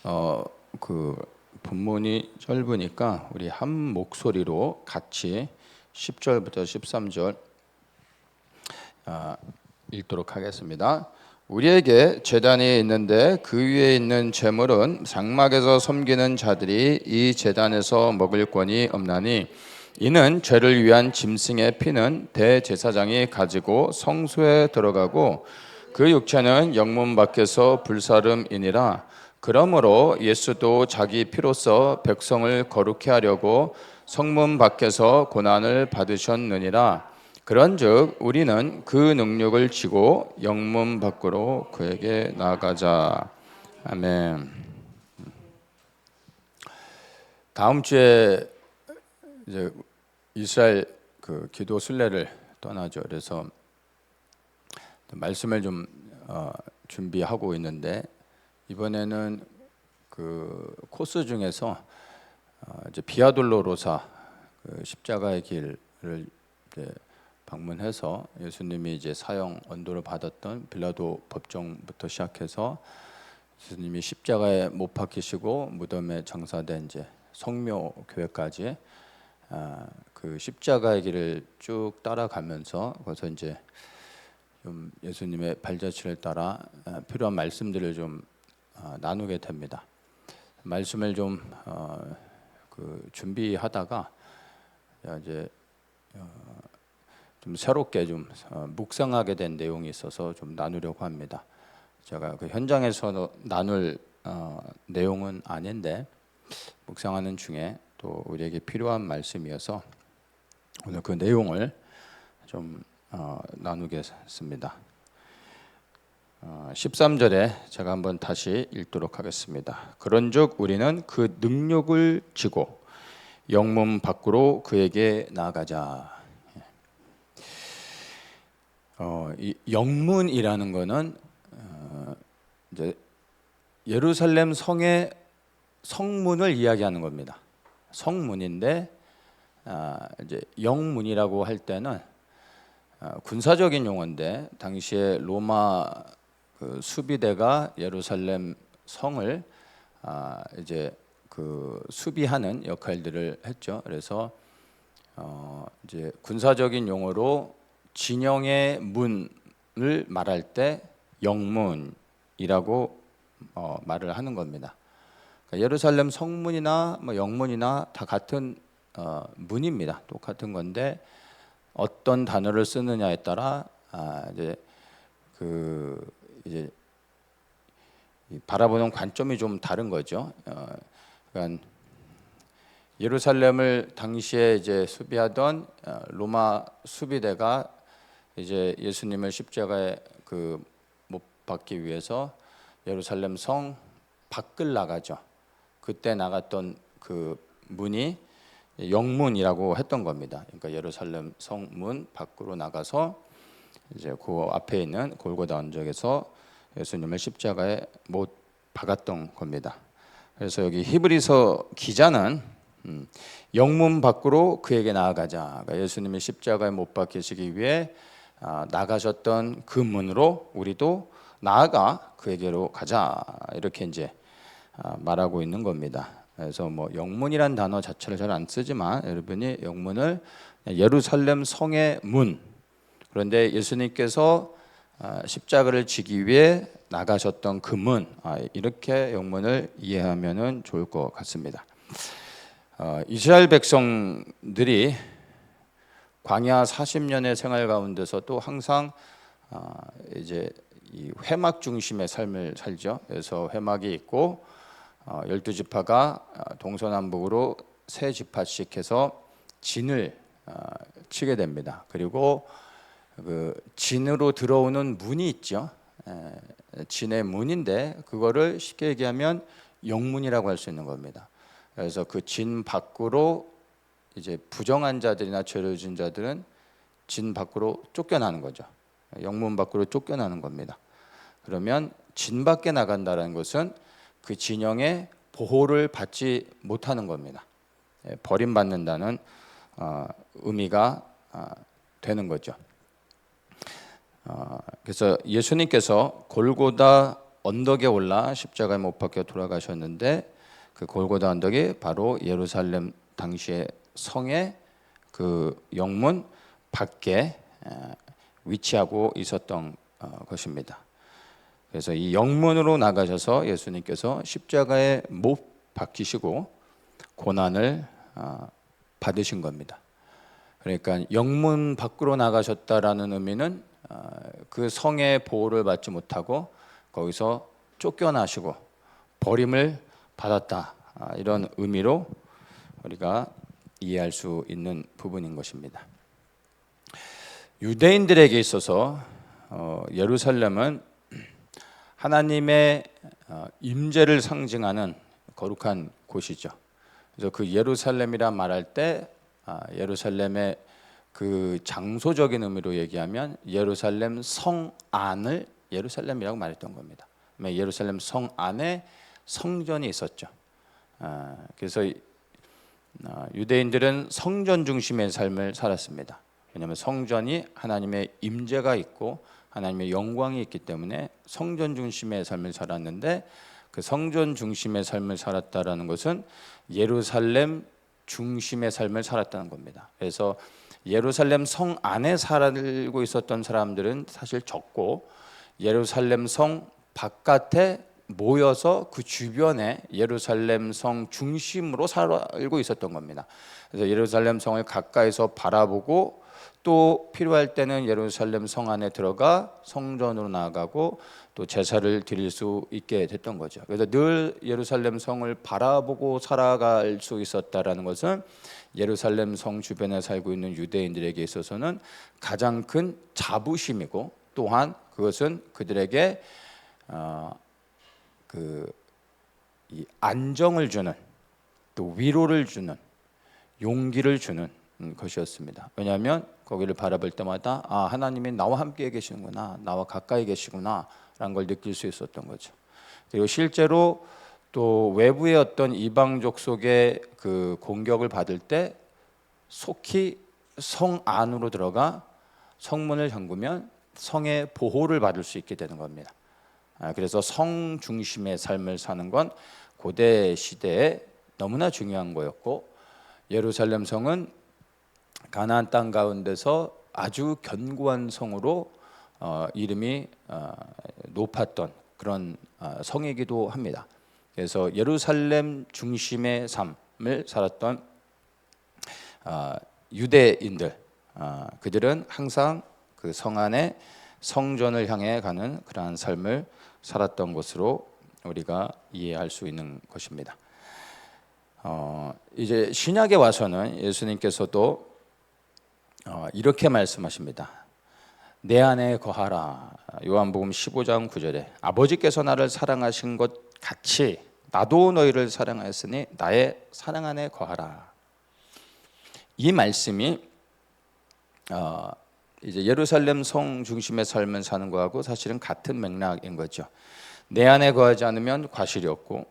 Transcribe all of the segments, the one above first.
어, 그 본문이 짧으니까 우리 한 목소리로 같이 10절부터 13절 읽도록 하겠습니다. 우리에게 제단이 있는데 그 위에 있는 제물은 장막에서 섬기는 자들이 이 제단에서 먹을 권이 없나니, 이는 죄를 위한 짐승의 피는 대제사장이 가지고 성소에 들어가고 그 육체는 영문 밖에서 불사름이니라. 그러므로 예수도 자기 피로써 백성을 거룩케 하려고 성문 밖에서 고난을 받으셨느니라. 그런즉 우리는 그 능력을 지고 영문 밖으로 그에게 나아가자. 아멘. 다음 주에 이제 이스라엘 그 기도 순례를 떠나죠. 그래서 말씀을 좀 준비하고 있는데, 이번에는 그 코스 중에서 이제 비아돌로로사 그 십자가의 길을 이제 방문해서 예수님이 이제 사형 언도를 받았던 빌라도 법정부터 시작해서 예수님이 십자가에 못 박히시고 무덤에 장사된 이제 성묘 교회까지 그 십자가의 길을 쭉 따라가면서 거기서 이제 좀 예수님의 발자취를 따라 필요한 말씀들을 좀 나누게 됩니다. 말씀을 좀 그 준비하다가 이제 좀 새롭게 좀 묵상하게 된 내용이 있어서 좀 나누려고 합니다. 제가 그 현장에서 나눌 내용은 아닌데 묵상하는 중에 또 우리에게 필요한 말씀이어서 오늘 그 내용을 좀 나누겠습니다. 13절에 제가 한번 다시 읽도록 하겠습니다. 그런즉 우리는 그 능력을 지고 영문 밖으로 그에게 나아가자. 이 영문이라는 것은 이제 예루살렘 성의 성문을 이야기하는 겁니다. 성문인데 이제 영문이라고 할 때는 군사적인 용어인데, 당시에 로마 그 수비대가 예루살렘 성을 이제 그 수비하는 역할들을 했죠. 그래서 이제 군사적인 용어로 진영의 문을 말할 때 영문이라고 말을 하는 겁니다. 그러니까 예루살렘 성문이나 뭐 영문이나 다 같은 문입니다. 똑같은 건데 어떤 단어를 쓰느냐에 따라 이제 바라보는 관점이 좀 다른 거죠. 그러니까 예루살렘을 당시에 이제 수비하던 로마 수비대가 이제 예수님을 십자가에 그 못 박기 위해서 예루살렘 성 밖을 나가죠. 그때 나갔던 그 문이 영문이라고 했던 겁니다. 그러니까 예루살렘 성문 밖으로 나가서 이제 그 앞에 있는 골고다 언덕에서 예수님을 십자가에 못 박았던 겁니다. 그래서 여기 히브리서 기자는 영문 밖으로 그에게 나아가자. 그러니까 예수님이 십자가에 못 박히시기 위해 나가셨던 그 문으로 우리도 나아가 그에게로 가자. 이렇게 이제 말하고 있는 겁니다. 그래서 뭐 영문이란 단어 자체를 잘 안 쓰지만 여러분이 영문을 예루살렘 성의 문, 그런데 예수님께서 십자가를 지기 위해 나가셨던 그 문, 이렇게 영문을 이해하면 좋을 것 같습니다. 이스라엘 백성들이 광야 40년의 생활 가운데서 또 항상 이제 이 회막 중심의 삶을 살죠. 그래서 회막이 있고 12지파가 동서남북으로 세 지파씩 해서 진을 치게 됩니다. 그리고 그 진으로 들어오는 문이 있죠. 진의 문인데 그거를 쉽게 얘기하면 영문이라고 할 수 있는 겁니다. 그래서 그 진 밖으로 이제 부정한 자들이나 죄를 지은 자들은 진 밖으로 쫓겨나는 거죠. 영문 밖으로 쫓겨나는 겁니다. 그러면 진 밖에 나간다는 것은 그 진영의 보호를 받지 못하는 겁니다. 버림받는다는 의미가 되는 거죠. 그래서 예수님께서 골고다 언덕에 올라 십자가에 못 박혀 돌아가셨는데 그 골고다 언덕이 바로 예루살렘 당시의 성의 그 영문 밖에 위치하고 있었던 것입니다. 그래서 이 영문으로 나가셔서 예수님께서 십자가에 못 박히시고 고난을 받으신 겁니다. 그러니까 영문 밖으로 나가셨다라는 의미는 그 성의 보호를 받지 못하고 거기서 쫓겨나시고 버림을 받았다, 이런 의미로 우리가 이해할 수 있는 부분인 것입니다. 유대인들에게 있어서 예루살렘은 하나님의 임재를 상징하는 거룩한 곳이죠. 그래서 그 예루살렘이라 말할 때 예루살렘의 그 장소적인 의미로 얘기하면 예루살렘 성 안을 예루살렘이라고 말했던 겁니다. 예루살렘 성 안에 성전이 있었죠. 그래서 유대인들은 성전 중심의 삶을 살았습니다. 왜냐하면 성전이 하나님의 임재가 있고 하나님의 영광이 있기 때문에 성전 중심의 삶을 살았는데, 그 성전 중심의 삶을 살았다라는 것은 예루살렘 중심의 삶을 살았다는 겁니다. 그래서 예루살렘 성 안에 살고 있었던 사람들은 사실 적고 예루살렘 성 바깥에 모여서 그 주변에 예루살렘 성 중심으로 살고 있었던 겁니다. 그래서 예루살렘 성을 가까이서 바라보고 또 필요할 때는 예루살렘 성 안에 들어가 성전으로 나아가고 또 제사를 드릴 수 있게 됐던 거죠. 그래서 늘 예루살렘 성을 바라보고 살아갈 수 있었다라는 것은 예루살렘 성 주변에 살고 있는 유대인들에게 있어서는 가장 큰 자부심이고, 또한 그것은 그들에게 이 안정을 주는, 또 위로를 주는, 용기를 주는 것이었습니다. 왜냐하면 거기를 바라볼 때마다 하나님이 나와 함께 계시는구나, 나와 가까이 계시구나 라는 걸 느낄 수 있었던 거죠. 그리고 실제로 또 외부의 어떤 이방족 속의 그 공격을 받을 때 속히 성 안으로 들어가 성문을 잠그면 성의 보호를 받을 수 있게 되는 겁니다. 그래서 성 중심의 삶을 사는 건 고대 시대에 너무나 중요한 거였고, 예루살렘 성은 가나안 땅 가운데서 아주 견고한 성으로 이름이 높았던 그런 성이기도 합니다. 그래서 예루살렘 중심의 삶을 살았던 유대인들, 그들은 항상 그 성 안에 성전을 향해 가는 그러한 삶을 살았던 것으로 우리가 이해할 수 있는 것입니다. 이제 신약에 와서는 예수님께서도 이렇게 말씀하십니다. 내 안에 거하라. 요한복음 15장 9절에 아버지께서 나를 사랑하신 것 같이 나도 너희를 사랑하였으니 나의 사랑 안에 거하라. 이 말씀이 이제 예루살렘 성 중심의 삶을 사는 거하고 사실은 같은 맥락인 거죠. 내 안에 거하지 않으면 과실이 없고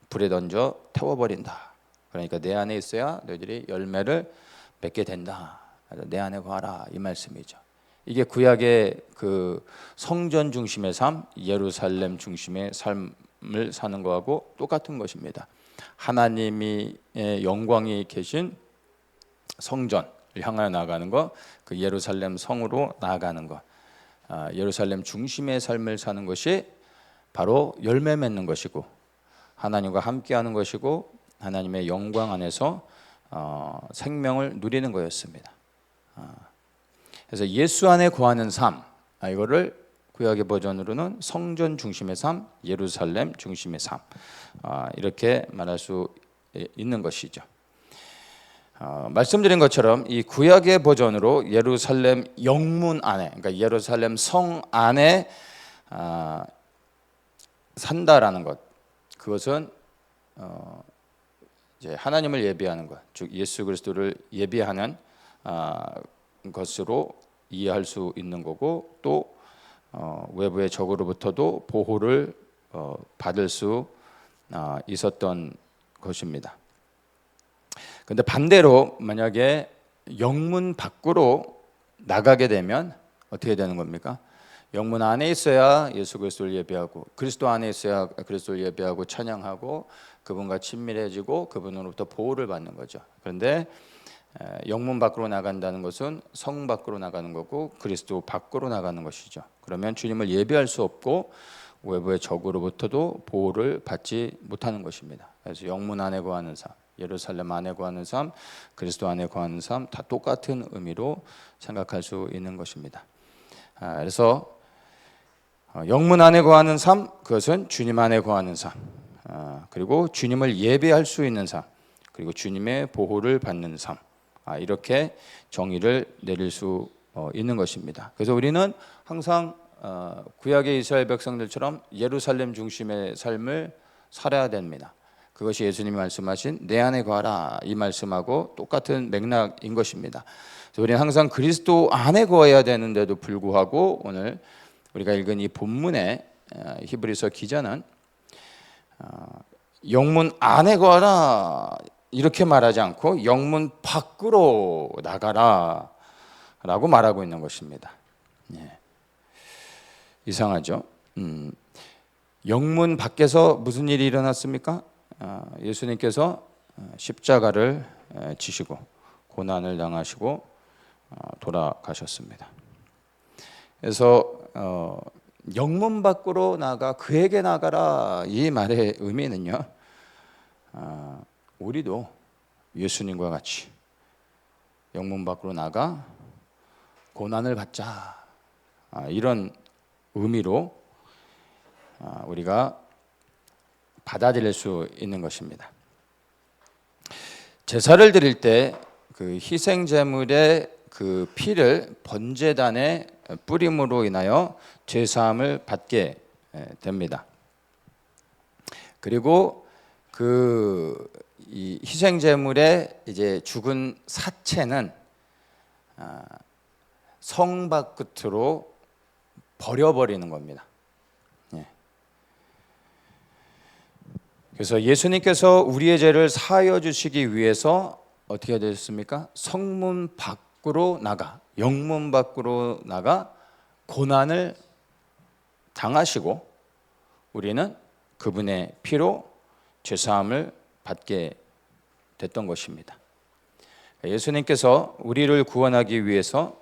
불에 던져 태워버린다. 그러니까 내 안에 있어야 너희들이 열매를 맺게 된다. 내 안에 거하라, 이 말씀이죠. 이게 구약의 그 성전 중심의 삶, 예루살렘 중심의 삶을 사는 거하고 똑같은 것입니다. 하나님의 영광이 계신 성전을 향하여 나아가는 것, 그 예루살렘 성으로 나아가는 것, 예루살렘 중심의 삶을 사는 것이 바로 열매 맺는 것이고 하나님과 함께하는 것이고 하나님의 영광 안에서 생명을 누리는 거였습니다. 그래서 예수 안에 거하는 삶, 이거를 구약의 버전으로는 성전 중심의 삶, 예루살렘 중심의 삶, 이렇게 말할 수 있는 것이죠. 말씀드린 것처럼 이 구약의 버전으로 예루살렘 영문 안에, 그러니까 예루살렘 성 안에 산다라는 것, 그것은 이제 하나님을 예비하는 것, 즉 예수 그리스도를 예비하는 것으로 이해할 수 있는 거고, 또 외부의 적으로부터도 보호를 받을 수 있었던 것입니다. 그런데 반대로 만약에 영문 밖으로 나가게 되면 어떻게 되는 겁니까? 영문 안에 있어야 예수 그리스도를 예배하고, 그리스도 안에 있어야 그리스도를 예배하고 찬양하고 그분과 친밀해지고 그분으로부터 보호를 받는 거죠. 그런데 영문 밖으로 나간다는 것은 성 밖으로 나가는 거고 그리스도 밖으로 나가는 것이죠. 그러면 주님을 예배할 수 없고 외부의 적으로부터도 보호를 받지 못하는 것입니다. 그래서 영문 안에 거하는 삶, 예루살렘 안에 거하는 삶, 그리스도 안에 거하는 삶 다 똑같은 의미로 생각할 수 있는 것입니다. 그래서 영문 안에 거하는 삶, 그것은 주님 안에 거하는 삶, 그리고 주님을 예배할 수 있는 삶, 그리고 주님의 보호를 받는 삶, 이렇게 정의를 내릴 수 있는 것입니다. 그래서 우리는 항상 구약의 이스라엘 백성들처럼 예루살렘 중심의 삶을 살아야 됩니다. 그것이 예수님이 말씀하신 내 안에 거하라 이 말씀하고 똑같은 맥락인 것입니다. 그래서 우리는 항상 그리스도 안에 거해야 되는데도 불구하고 오늘 우리가 읽은 이 본문의 히브리서 기자는 영문 안에 거하라 이렇게 말하지 않고 영문 밖으로 나가라 라고 말하고 있는 것입니다. 이상하죠? 영문 밖에서 무슨 일이 일어났습니까? 예수님께서 십자가를 지시고 고난을 당하시고 돌아가셨습니다. 그래서 영문 밖으로 나가 그에게 나가라 이 말의 의미는요, 우리도 예수님과 같이 영문 밖으로 나가 고난을 받자 이런 의미로 우리가 받아들일 수 있는 것입니다. 제사를 드릴 때 그 희생 제물의 그 피를 번제단에 뿌림으로 인하여 죄 사함을 받게 됩니다. 그리고 이 희생 제물의 이제 죽은 사체는 성 밖으로 버려버리는 겁니다. 그래서 예수님께서 우리의 죄를 사하여 주시기 위해서 어떻게 되셨습니까? 성문 밖으로 나가, 영문 밖으로 나가 고난을 당하시고 우리는 그분의 피로 죄사함을 받게 됐던 것입니다. 예수님께서 우리를 구원하기 위해서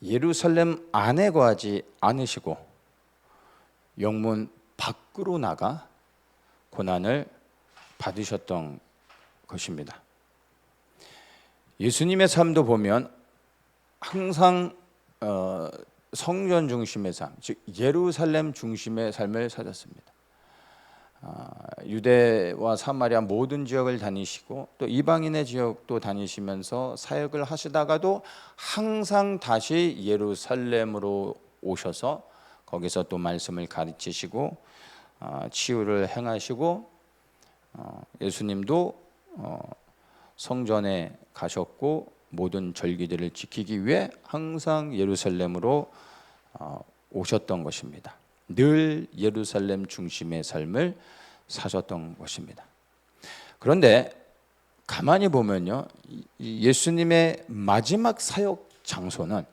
예루살렘 안에 거하지 않으시고 영문 밖으로 나가 고난을 받으셨던 것입니다. 예수님의 삶도 보면 항상 성전 중심의 삶, 즉 예루살렘 중심의 삶을 사셨습니다. 유대와 사마리아 모든 지역을 다니시고 또 이방인의 지역도 다니시면서 사역을 하시다가도 항상 다시 예루살렘으로 오셔서 거기서 또 말씀을 가르치시고 치유를 행하시고 예수님도 성전에 가셨고 모든 절기들을 지키기 위해 항상 예루살렘으로 오셨던 것입니다. 늘 예루살렘 중심의 삶을 사셨던 것입니다. 그런데 가만히 보면요, 예수님의 마지막 사역 장소는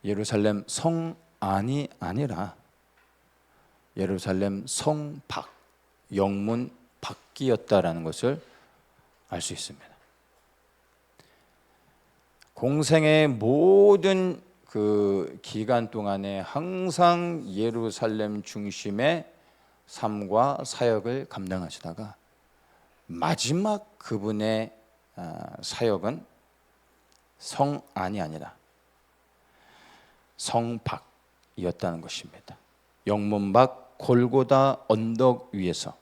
예루살렘 성 안이 아니라 예루살렘 성 밖, 영문 밖이었다라는 것을 알 수 있습니다. 공생의 모든 그 기간 동안에 항상 예루살렘 중심의 삶과 사역을 감당하시다가 마지막 그분의 사역은 성 안이 아니라 성 밖이었다는 것입니다. 영문 밖 골고다 언덕 위에서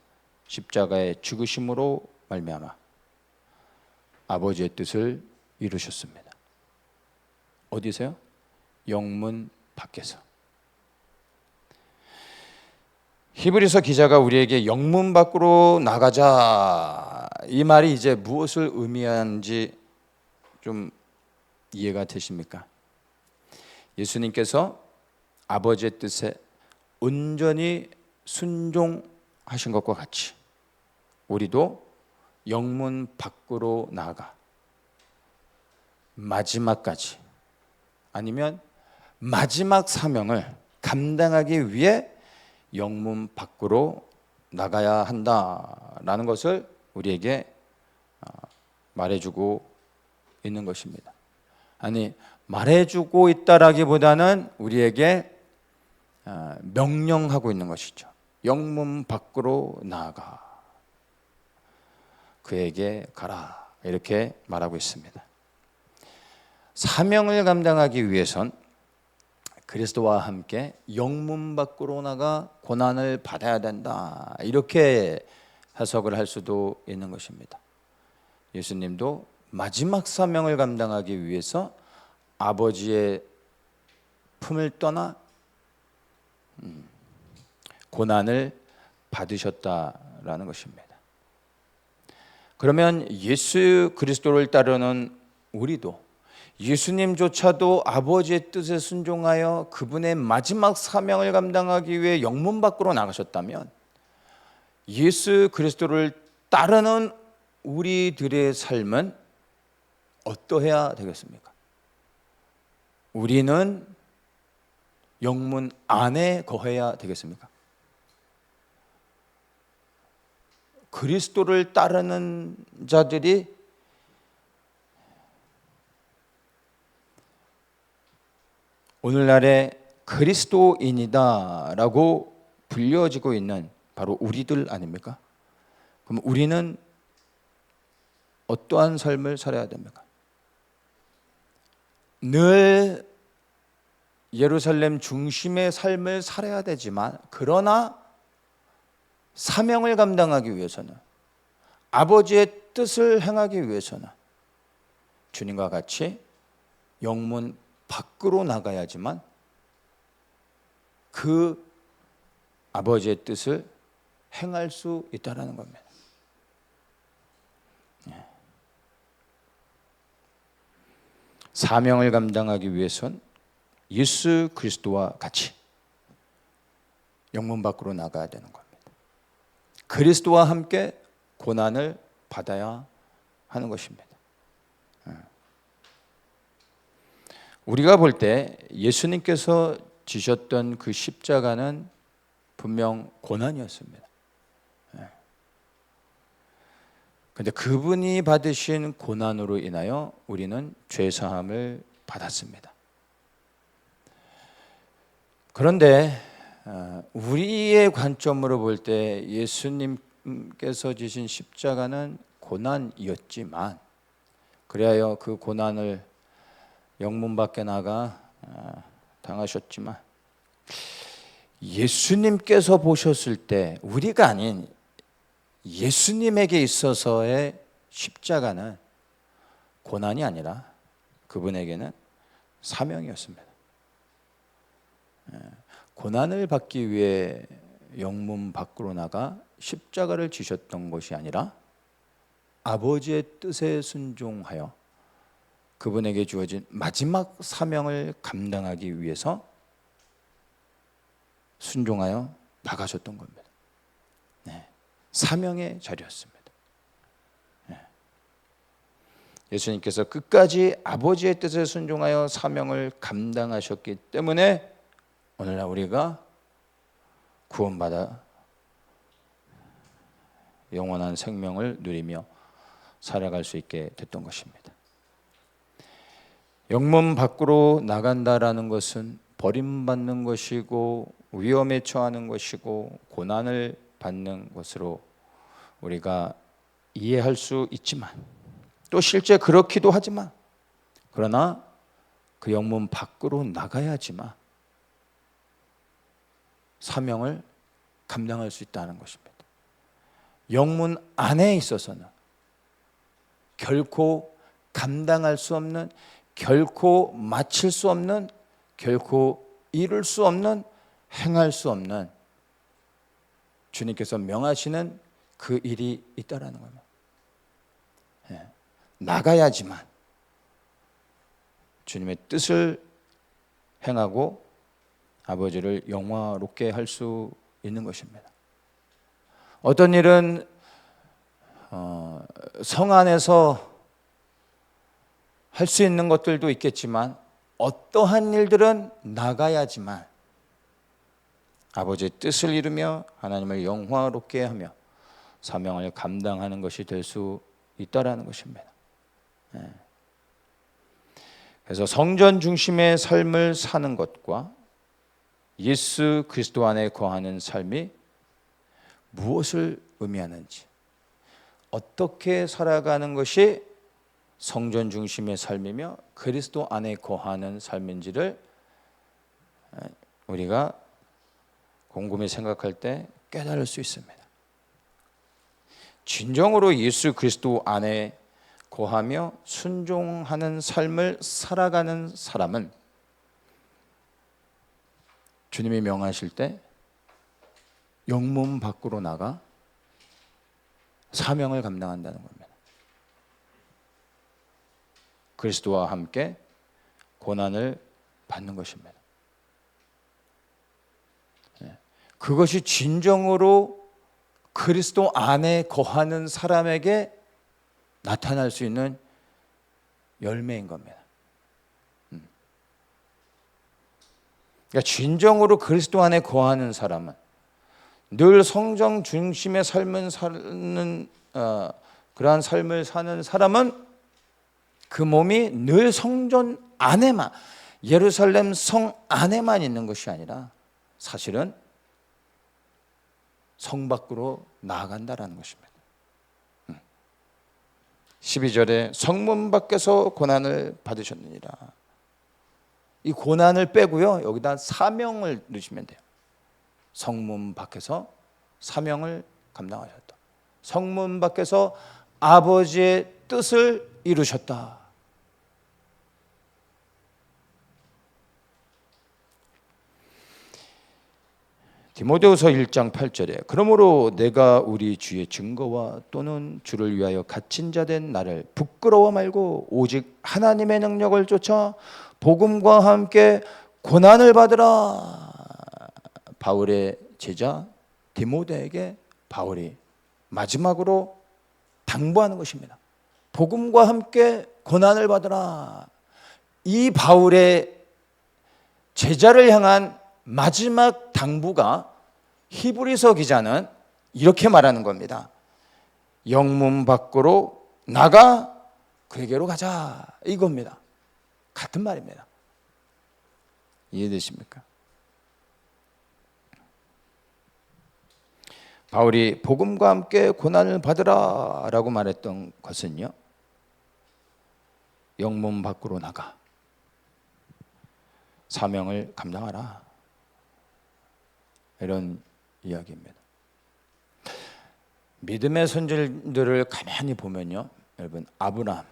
십자가의 죽으심으로 말미암아 아버지의 뜻을 이루셨습니다. 어디서요? 영문 밖에서. 히브리서 기자가 우리에게 영문 밖으로 나가자 이 말이 이제 무엇을 의미하는지 좀 이해가 되십니까? 예수님께서 아버지의 뜻에 온전히 순종하신 것과 같이 우리도 영문 밖으로 나아가 마지막까지 아니면 마지막 사명을 감당하기 위해 영문 밖으로 나가야 한다라는 것을 우리에게 말해주고 있는 것입니다. 아니, 말해주고 있다라기보다는 우리에게 명령하고 있는 것이죠. 영문 밖으로 나아가, 그에게 가라, 이렇게 말하고 있습니다. 사명을 감당하기 위해선 그리스도와 함께 영문 밖으로 나가 고난을 받아야 된다, 이렇게 해석을 할 수도 있는 것입니다. 예수님도 마지막 사명을 감당하기 위해서 아버지의 품을 떠나 고난을 받으셨다라는 것입니다. 그러면 예수 그리스도를 따르는 우리도, 예수님조차도 아버지의 뜻에 순종하여 그분의 마지막 사명을 감당하기 위해 영문 밖으로 나가셨다면, 예수 그리스도를 따르는 우리들의 삶은 어떠해야 되겠습니까? 우리는 영문 안에 거해야 되겠습니까? 그리스도를 따르는 자들이 오늘날의 그리스도인이다라고 불려지고 있는 바로 우리들 아닙니까? 그럼 우리는 어떠한 삶을 살아야 됩니까? 늘 예루살렘 중심의 삶을 살아야 되지만, 그러나 사명을 감당하기 위해서는, 아버지의 뜻을 행하기 위해서는 주님과 같이 영문 밖으로 나가야지만 그 아버지의 뜻을 행할 수 있다는 겁니다. 사명을 감당하기 위해선 예수 그리스도와 같이 영문 밖으로 나가야 되는 겁니다. 그리스도와 함께 고난을 받아야 하는 것입니다. 우리가 볼 때 예수님께서 지셨던 그 십자가는 분명 고난이었습니다. 그런데 그분이 받으신 고난으로 인하여 우리는 죄사함을 받았습니다. 그런데 우리의 관점으로 볼 때 예수님께서 지신 십자가는 고난이었지만, 그리하여 그 고난을 영문 밖에 나가 당하셨지만, 예수님께서 보셨을 때 우리가 아닌 예수님에게 있어서의 십자가는 고난이 아니라 그분에게는 사명이었습니다. 고난을 받기 위해 영문 밖으로 나가 십자가를 지셨던 것이 아니라 아버지의 뜻에 순종하여 그분에게 주어진 마지막 사명을 감당하기 위해서 순종하여 나가셨던 겁니다. 사명의 자리였습니다. 예수님께서 끝까지 아버지의 뜻에 순종하여 사명을 감당하셨기 때문에 오늘날 우리가 구원받아 영원한 생명을 누리며 살아갈 수 있게 됐던 것입니다. 영문 밖으로 나간다라는 것은 버림받는 것이고 위험에 처하는 것이고 고난을 받는 것으로 우리가 이해할 수 있지만, 또 실제 그렇기도 하지만, 그러나 그 영문 밖으로 나가야지만 사명을 감당할 수 있다는 것입니다. 영문 안에 있어서는 결코 감당할 수 없는, 결코 마칠 수 없는, 결코 이룰 수 없는, 행할 수 없는 주님께서 명하시는 그 일이 있다라는 겁니다. 나가야지만 주님의 뜻을 행하고 아버지를 영화롭게 할 수 있는 것입니다. 어떤 일은 성 안에서 할 수 있는 것들도 있겠지만, 어떠한 일들은 나가야지만 아버지의 뜻을 이루며 하나님을 영화롭게 하며 사명을 감당하는 것이 될 수 있다라는 것입니다. 그래서 성전 중심의 삶을 사는 것과 예수 그리스도 안에 거하는 삶이 무엇을 의미하는지, 어떻게 살아가는 것이 성전 중심의 삶이며 그리스도 안에 거하는 삶인지를 우리가 곰곰이 생각할 때 깨달을 수 있습니다. 진정으로 예수 그리스도 안에 거하며 순종하는 삶을 살아가는 사람은 주님이 명하실 때 영문 밖으로 나가 사명을 감당한다는 겁니다. 그리스도와 함께 고난을 받는 것입니다. 그것이 진정으로 그리스도 안에 거하는 사람에게 나타날 수 있는 열매인 겁니다. 그러니까 진정으로 그리스도 안에 거하는 사람은 늘 성령 중심의 삶을 사는 그러한 삶을 사는 사람은 그 몸이 늘 성전 안에만, 예루살렘 성 안에만 있는 것이 아니라 사실은 성 밖으로 나아간다라는 것입니다. 12절에 성문 밖에서 고난을 받으셨느니라. 이 고난을 빼고요, 여기다 사명을 넣으시면 돼요. 성문 밖에서 사명을 감당하셨다. 성문 밖에서 아버지의 뜻을 이루셨다. 디모데후서 1장 8절에 그러므로 내가 우리 주의 증거와 또는 주를 위하여 갇힌 자 된 나를 부끄러워 말고 오직 하나님의 능력을 쫓아 복음과 함께 고난을 받으라. 바울의 제자 디모데에게 바울이 마지막으로 당부하는 것입니다. 복음과 함께 고난을 받으라. 이 바울의 제자를 향한 마지막 당부가 히브리서 기자는 이렇게 말하는 겁니다. 영문 밖으로 나가 그에게로 가자, 이겁니다. 같은 말입니다. 이해되십니까? 바울이 복음과 함께 고난을 받으라 라고 말했던 것은요, 영문 밖으로 나가 사명을 감당하라, 이런 이야기입니다. 믿음의 선질들을 가만히 보면요, 여러분, 아브라함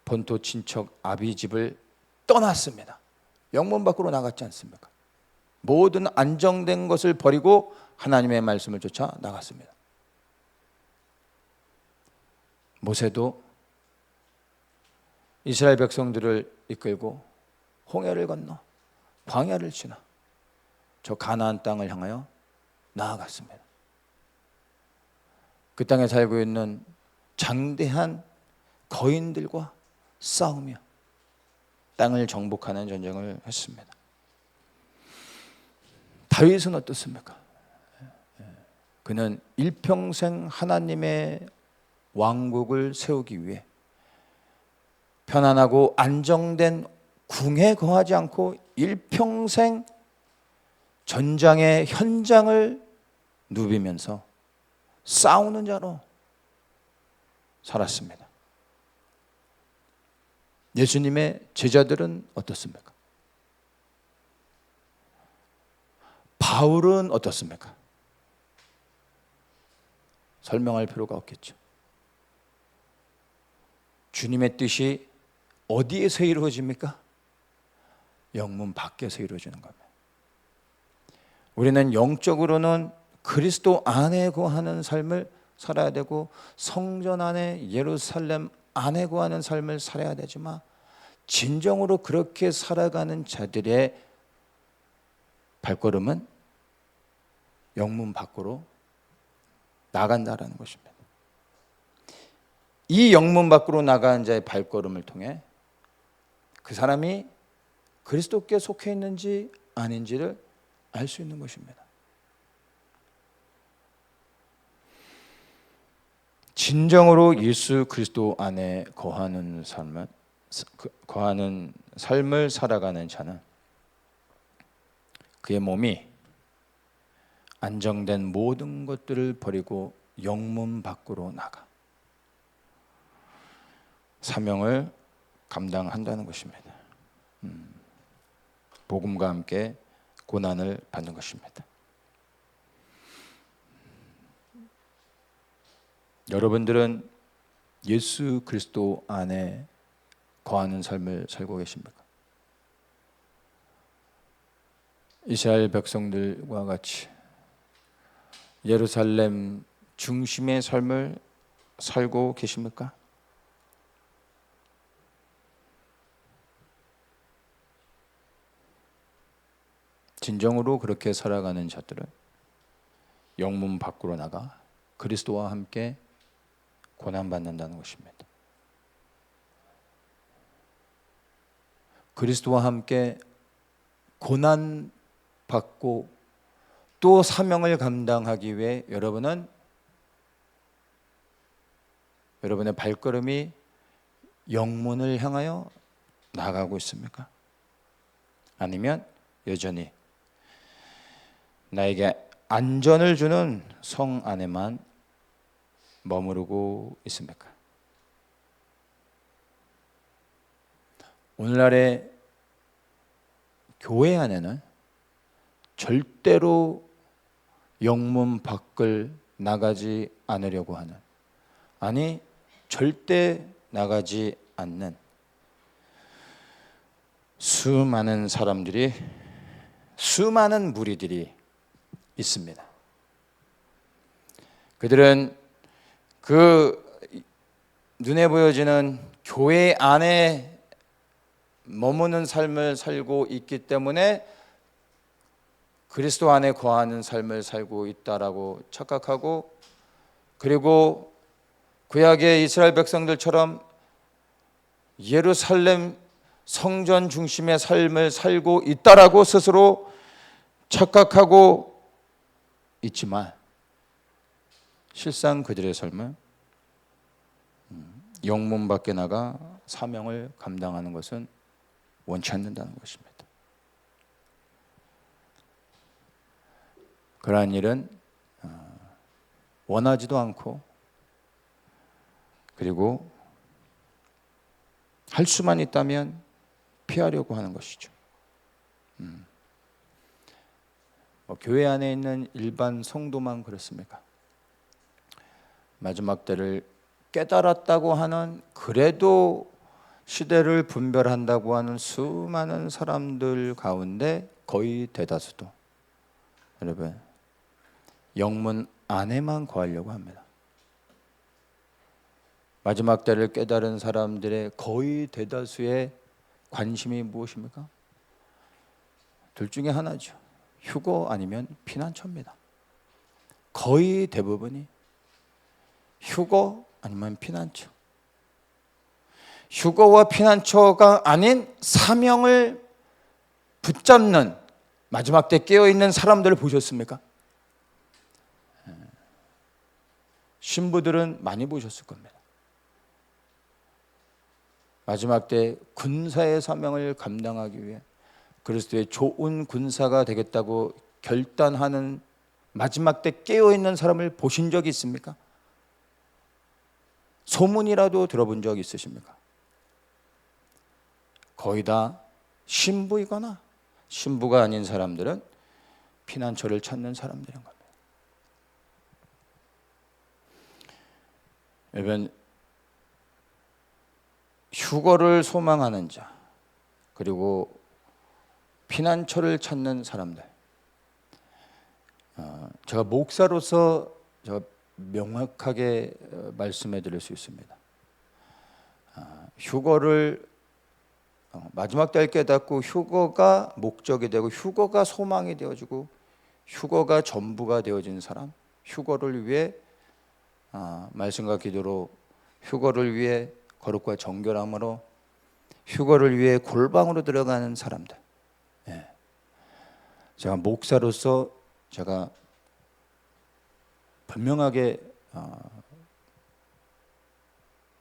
본토 친척 아비집을 떠났습니다. 영문 밖으로 나갔지 않습니까? 모든 안정된 것을 버리고 하나님의 말씀을 쫓아 나갔습니다. 모세도 이스라엘 백성들을 이끌고 홍해를 건너 광야를 지나 저 가나안 땅을 향하여 나아갔습니다. 그 땅에 살고 있는 장대한 거인들과 싸우며 땅을 정복하는 전쟁을 했습니다. 다윗은 어떻습니까? 그는 일평생 하나님의 왕국을 세우기 위해 편안하고 안정된 궁에 거하지 않고 일평생 전장의 현장을 누비면서 싸우는 자로 살았습니다. 예수님의 제자들은 어떻습니까? 바울은 어떻습니까? 설명할 필요가 없겠죠. 주님의 뜻이 어디에서 이루어집니까? 영문 밖에서 이루어지는 겁니다. 우리는 영적으로는 그리스도 안에 거하는 삶을 살아야 되고 성전 안에 예루살렘 안에 거하는 삶을 살아야 되지만 진정으로 그렇게 살아가는 자들의 발걸음은 영문 밖으로 나간다라는 것입니다. 이 영문 밖으로 나가는 자의 발걸음을 통해 그 사람이 그리스도께 속해 있는지 아닌지를 알 수 있는 것입니다. 진정으로 예수 그리스도 안에 거하는 삶을 살아가는 자는 그의 몸이 안정된 모든 것들을 버리고 영문 밖으로 나가 사명을 감당한다는 것입니다. 복음과 함께 고난을 받는 것입니다. 여러분들은 예수 그리스도 안에 거하는 삶을 살고 계십니까? 이스라엘 백성들과 같이 예루살렘 중심의 삶을 살고 계십니까? 진정으로 그렇게 살아가는 자들은 영문 밖으로 나가 그리스도와 함께 고난받는다는 것입니다. 그리스도와 함께 고난받고 또 사명을 감당하기 위해 여러분의 발걸음이 영문을 향하여 나가고 있습니까? 아니면 여전히 나에게 안전을 주는 성 안에만 머무르고 있습니까? 오늘날의 교회 안에는 절대로 영문 밖을 나가지 않으려고 하는, 아니 절대 나가지 않는 수많은 사람들이, 수많은 무리들이 있습니다. 그들은 그 눈에 보여지는 교회 안에 머무는 삶을 살고 있기 때문에 그리스도 안에 거하는 삶을 살고 있다라고 착각하고, 그리고 구약의 이스라엘 백성들처럼 예루살렘 성전 중심의 삶을 살고 있다라고 스스로 착각하고 있지만 실상 그들의 삶은 영문 밖에 나가 사명을 감당하는 것은 원치 않는다는 것입니다. 그러한 일은 원하지도 않고, 그리고 할 수만 있다면 피하려고 하는 것이죠. 교회 안에 있는 일반 성도만 그렇습니까? 마지막 때를 깨달았다고 하는, 그래도 시대를 분별한다고 하는 수많은 사람들 가운데 거의 대다수도 여러분 영문 안에만 거하려고 합니다. 마지막 때를 깨달은 사람들의 거의 대다수의 관심이 무엇입니까? 둘 중에 하나죠. 휴거 아니면 피난처입니다. 거의 대부분이 휴거 아니면 피난처. 휴거와 피난처가 아닌 사명을 붙잡는, 마지막 때 깨어있는 사람들을 보셨습니까? 신부들은 많이 보셨을 겁니다. 마지막 때 군사의 사명을 감당하기 위해 그리스도의 좋은 군사가 되겠다고 결단하는 마지막 때 깨어있는 사람을 보신 적이 있습니까? 소문이라도 들어본 적 있으십니까? 거의 다 신부이거나 신부가 아닌 사람들은 피난처를 찾는 사람들인 겁니다. 여러분, 휴거를 소망하는 자, 그리고 피난처를 찾는 사람들, 제가 목사로서 제가 명확하게 말씀해 드릴 수 있습니다. 휴거를 마지막 때 깨닫고 휴거가 목적이 되고 휴거가 소망이 되어지고 휴거가 전부가 되어진 사람, 휴거를 위해 말씀과 기도로, 휴거를 위해 거룩과 정결함으로, 휴거를 위해 골방으로 들어가는 사람들. 예. 제가 목사로서 제가 분명하게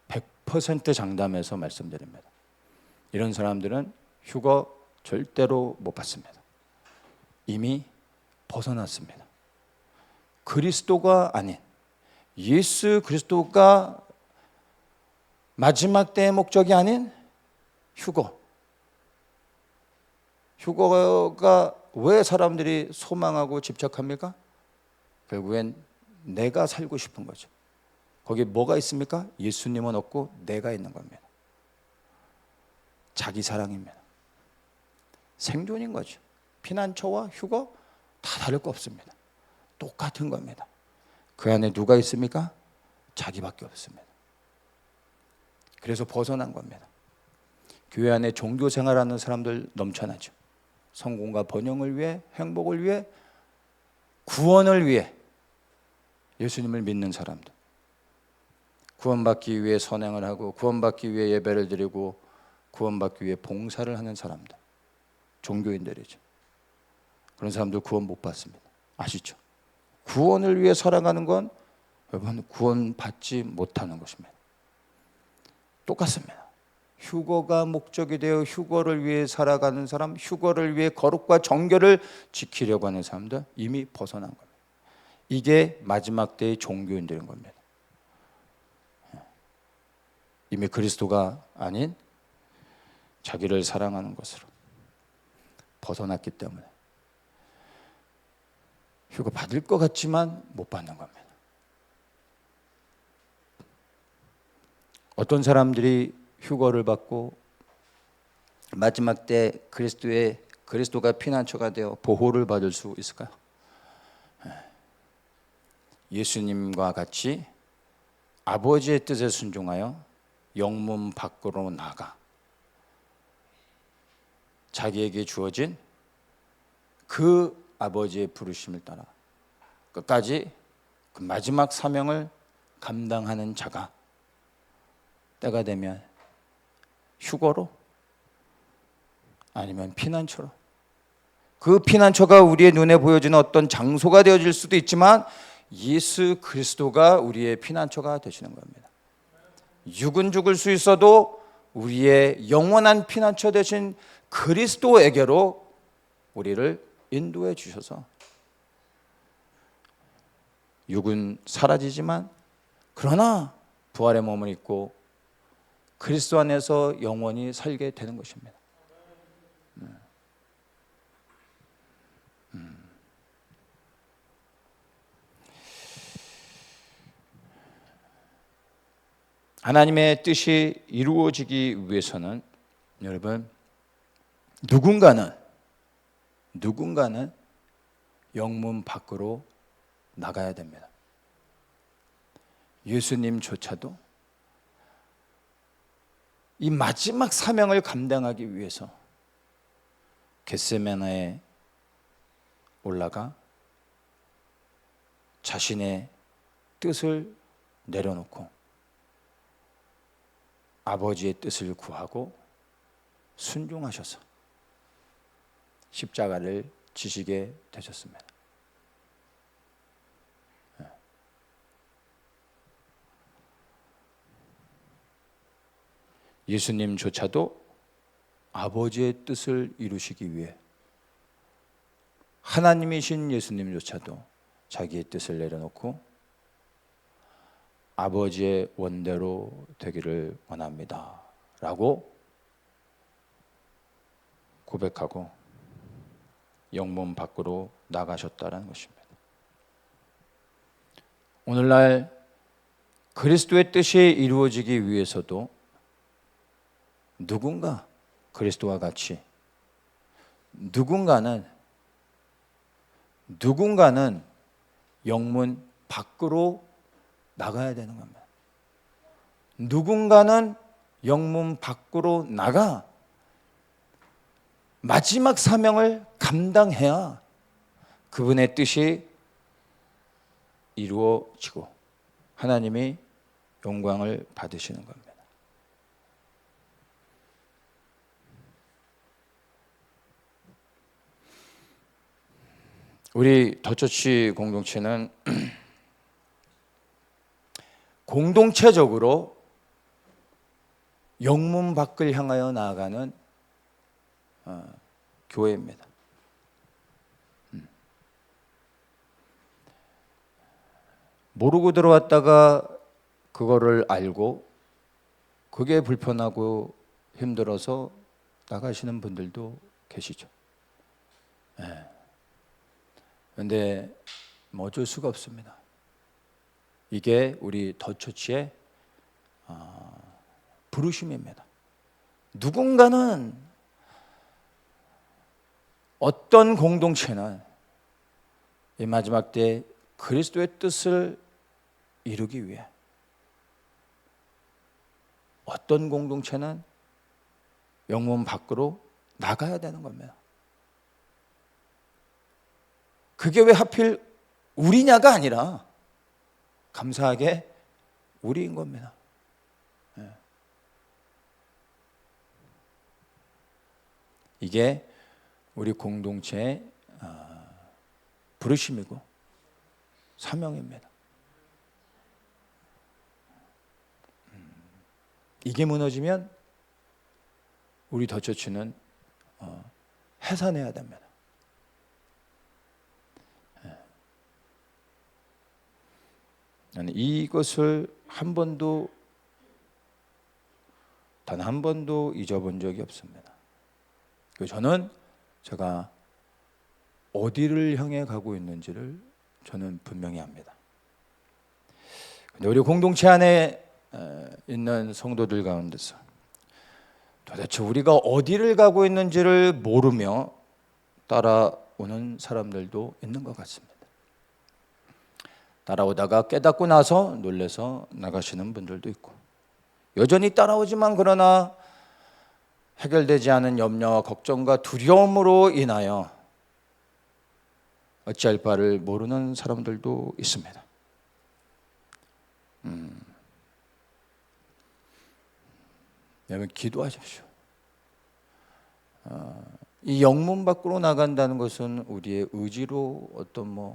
100% 장담해서 말씀드립니다. 이런 사람들은 휴거 절대로 못 받습니다. 이미 벗어났습니다. 그리스도가 아닌, 예수 그리스도가 마지막 때의 목적이 아닌 휴거. 휴거가 왜 사람들이 소망하고 집착합니까? 결국엔 내가 살고 싶은 거죠. 거기에 뭐가 있습니까? 예수님은 없고 내가 있는 겁니다. 자기 사랑입니다. 생존인 거죠. 피난처와 휴거 다 다를 거 없습니다. 똑같은 겁니다. 그 안에 누가 있습니까? 자기밖에 없습니다. 그래서 벗어난 겁니다. 교회 안에 종교 생활하는 사람들 넘쳐나죠. 성공과 번영을 위해, 행복을 위해, 구원을 위해 예수님을 믿는 사람들, 구원받기 위해 선행을 하고 구원받기 위해 예배를 드리고 구원받기 위해 봉사를 하는 사람들, 종교인들이죠. 그런 사람들 구원 못 받습니다. 아시죠? 구원을 위해 살아가는 건 여러분 구원받지 못하는 것입니다. 똑같습니다. 휴거가 목적이 되어 휴거를 위해 살아가는 사람, 휴거를 위해 거룩과 정결을 지키려고 하는 사람들 이미 벗어난 겁니다. 이게 마지막 때의 종교인들인 겁니다. 이미 그리스도가 아닌 자기를 사랑하는 것으로 벗어났기 때문에 휴거 받을 것 같지만 못 받는 겁니다. 어떤 사람들이 휴거를 받고 마지막 때 그리스도가 피난처가 되어 보호를 받을 수 있을까요? 예수님과 같이 아버지의 뜻에 순종하여 영문 밖으로 나가 자기에게 주어진 그 아버지의 부르심을 따라 끝까지 그 마지막 사명을 감당하는 자가 때가 되면 휴거로 아니면 피난처로, 그 피난처가 우리의 눈에 보여지는 어떤 장소가 되어질 수도 있지만 예수 그리스도가 우리의 피난처가 되시는 겁니다. 육은 죽을 수 있어도 우리의 영원한 피난처 되신 그리스도에게로 우리를 인도해 주셔서 육은 사라지지만 그러나 부활의 몸을 입고 그리스도 안에서 영원히 살게 되는 것입니다. 하나님의 뜻이 이루어지기 위해서는 여러분 누군가는 영문 밖으로 나가야 됩니다. 예수님조차도 이 마지막 사명을 감당하기 위해서 겟세마네에 올라가 자신의 뜻을 내려놓고 아버지의 뜻을 구하고 순종하셔서 십자가를 지시게 되셨습니다. 예수님조차도 아버지의 뜻을 이루시기 위해 하나님이신 예수님조차도 자기의 뜻을 내려놓고 아버지의 원대로 되기를 원합니다 라고 고백하고 영문 밖으로 나가셨다는 것입니다. 오늘날 그리스도의 뜻이 이루어지기 위해서도 누군가 그리스도와 같이 누군가는 영문 밖으로 나가야 되는 겁니다. 누군가는 영문 밖으로 나가 마지막 사명을 감당해야 그분의 뜻이 이루어지고 하나님이 영광을 받으시는 겁니다. 우리 더처치 공동체는 공동체적으로 영문 밖을 향하여 나아가는 교회입니다. 모르고 들어왔다가 그거를 알고 그게 불편하고 힘들어서 나가시는 분들도 계시죠. 그런데 뭐 어쩔 수가 없습니다. 이게 우리 더처치의 부르심입니다. 누군가는 어떤 공동체는 이 마지막 때 그리스도의 뜻을 이루기 위해, 어떤 공동체는 영문 밖으로 나가야 되는 겁니다. 그게 왜 하필 우리냐가 아니라 감사하게 우리인 겁니다. 이게 우리 공동체의 부르심이고 사명입니다. 이게 무너지면 우리 더처치는 해산해야 됩니다. 나는 이것을 단 한 번도 잊어본 적이 없습니다. 저는 제가 어디를 향해 가고 있는지를 저는 분명히 압니다. 근데 우리 공동체 안에 있는 성도들 가운데서 도대체 우리가 어디를 가고 있는지를 모르며 따라오는 사람들도 있는 것 같습니다. 따라오다가 깨닫고 나서 놀라서 나가시는 분들도 있고, 여전히 따라오지만 그러나 해결되지 않은 염려와 걱정과 두려움으로 인하여 어찌할 바를 모르는 사람들도 있습니다. 여러분 기도하십시오. 이 영문 밖으로 나간다는 것은 우리의 의지로, 어떤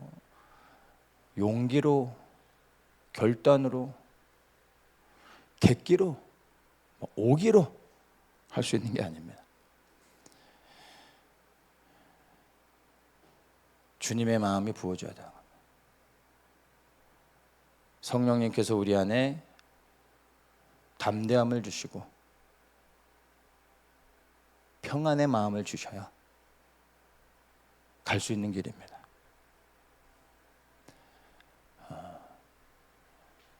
용기로, 결단으로, 객기로, 오기로 할 수 있는 게 아닙니다. 주님의 마음이 부어져야 돼요. 성령님께서 우리 안에 담대함을 주시고 평안의 마음을 주셔야 갈 수 있는 길입니다.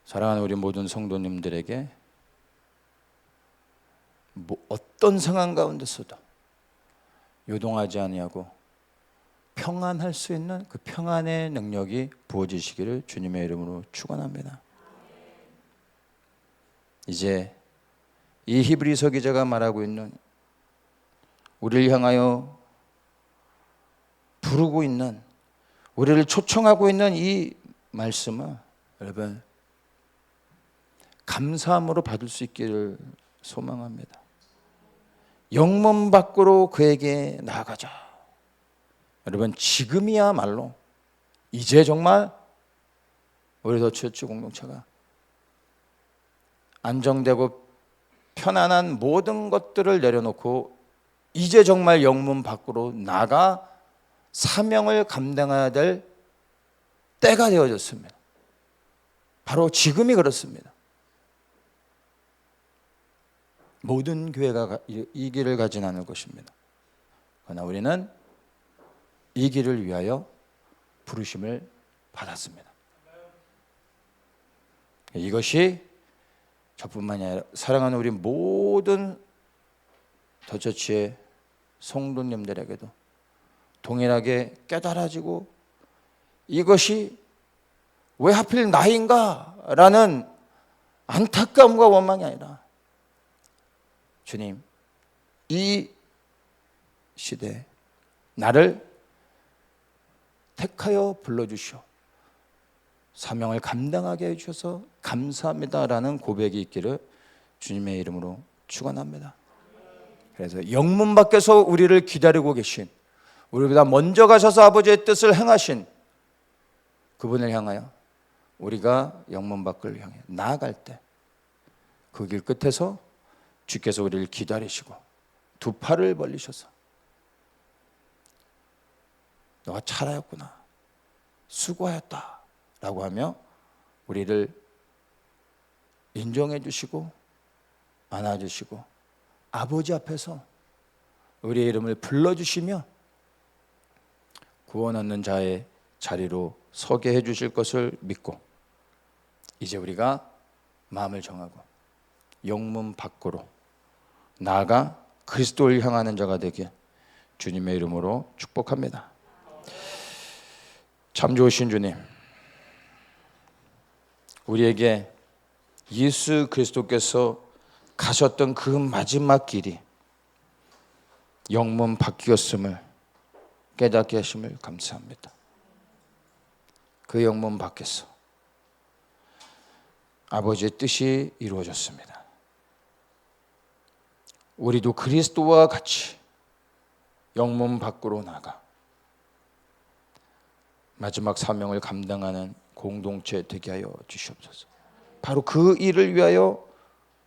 사랑하는 우리 모든 성도님들에게 어떤 상황 가운데서도 요동하지 아니하고 평안할 수 있는 그 평안의 능력이 부어지시기를 주님의 이름으로 축원합니다. 이제 이 히브리서 기자가 말하고 있는, 우리를 향하여 부르고 있는, 우리를 초청하고 있는 이 말씀은 여러분 감사함으로 받을 수 있기를 소망합니다. 영문 밖으로 그에게 나아가자. 여러분 지금이야말로 이제 정말 우리 더처치 공동체가 안정되고 편안한 모든 것들을 내려놓고 이제 정말 영문 밖으로 나가 사명을 감당해야 될 때가 되어졌습니다. 바로 지금이 그렇습니다. 모든 교회가 이 길을 가진 않을 것입니다. 그러나 우리는 이 길을 위하여 부르심을 받았습니다. 이것이 저뿐만이 아니라 사랑하는 우리 모든 더처치의 성도님들에게도 동일하게 깨달아지고, 이것이 왜 하필 나인가? 라는 안타까움과 원망이 아니라, 주님, 이 시대에 나를 택하여 불러주시오, 사명을 감당하게 해주셔서 감사합니다라는 고백이 있기를 주님의 이름으로 축원합니다. 그래서 영문 밖에서 우리를 기다리고 계신 우리보다 먼저 가셔서 아버지의 뜻을 행하신 그분을 향하여 우리가 영문 밖을 향해 나아갈 때 그 길 끝에서 주께서 우리를 기다리시고 두 팔을 벌리셔서 너가 잘하였구나, 수고하였다 라고 하며 우리를 인정해 주시고 안아주시고 아버지 앞에서 우리의 이름을 불러주시며 구원 얻는 자의 자리로 서게 해주실 것을 믿고 이제 우리가 마음을 정하고 영문 밖으로 나아가 그리스도를 향하는 자가 되길 주님의 이름으로 축복합니다. 참 좋으신 주님, 우리에게 예수 그리스도께서 가셨던 그 마지막 길이 영문 밖이었음을 깨닫게 하심을 감사합니다. 그 영문 밖에서 아버지의 뜻이 이루어졌습니다. 우리도 그리스도와 같이 영문 밖으로 나가 마지막 사명을 감당하는 공동체 되게 하여 주시옵소서. 바로 그 일을 위하여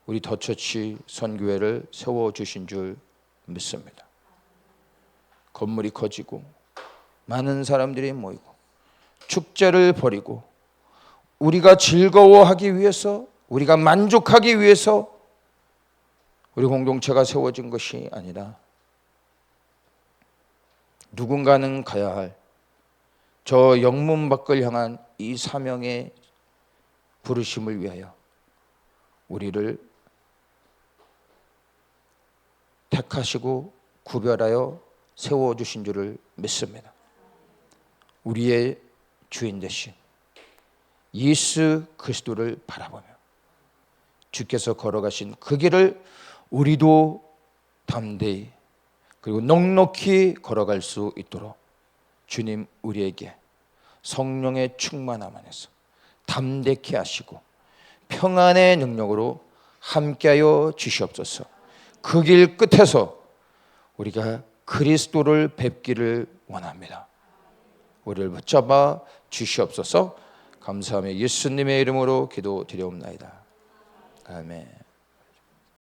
우리 더처치 선교회를 세워주신 줄 믿습니다. 건물이 커지고 많은 사람들이 모이고 축제를 벌이고 우리가 즐거워하기 위해서, 우리가 만족하기 위해서 우리 공동체가 세워진 것이 아니라 누군가는 가야 할 저 영문 밖을 향한 이 사명의 부르심을 위하여 우리를 택하시고 구별하여 세워주신 줄을 믿습니다. 우리의 주인 되신 예수 그리스도를 바라보며 주께서 걸어가신 그 길을 우리도 담대히 그리고 넉넉히 걸어갈 수 있도록 주님 우리에게 성령의 충만함 안에서 담대케 하시고 평안의 능력으로 함께하여 주시옵소서. 그 길 끝에서 우리가 그리스도를 뵙기를 원합니다. 우리를 붙잡아 주시옵소서. 감사하며 예수님의 이름으로 기도드리옵나이다. 아멘.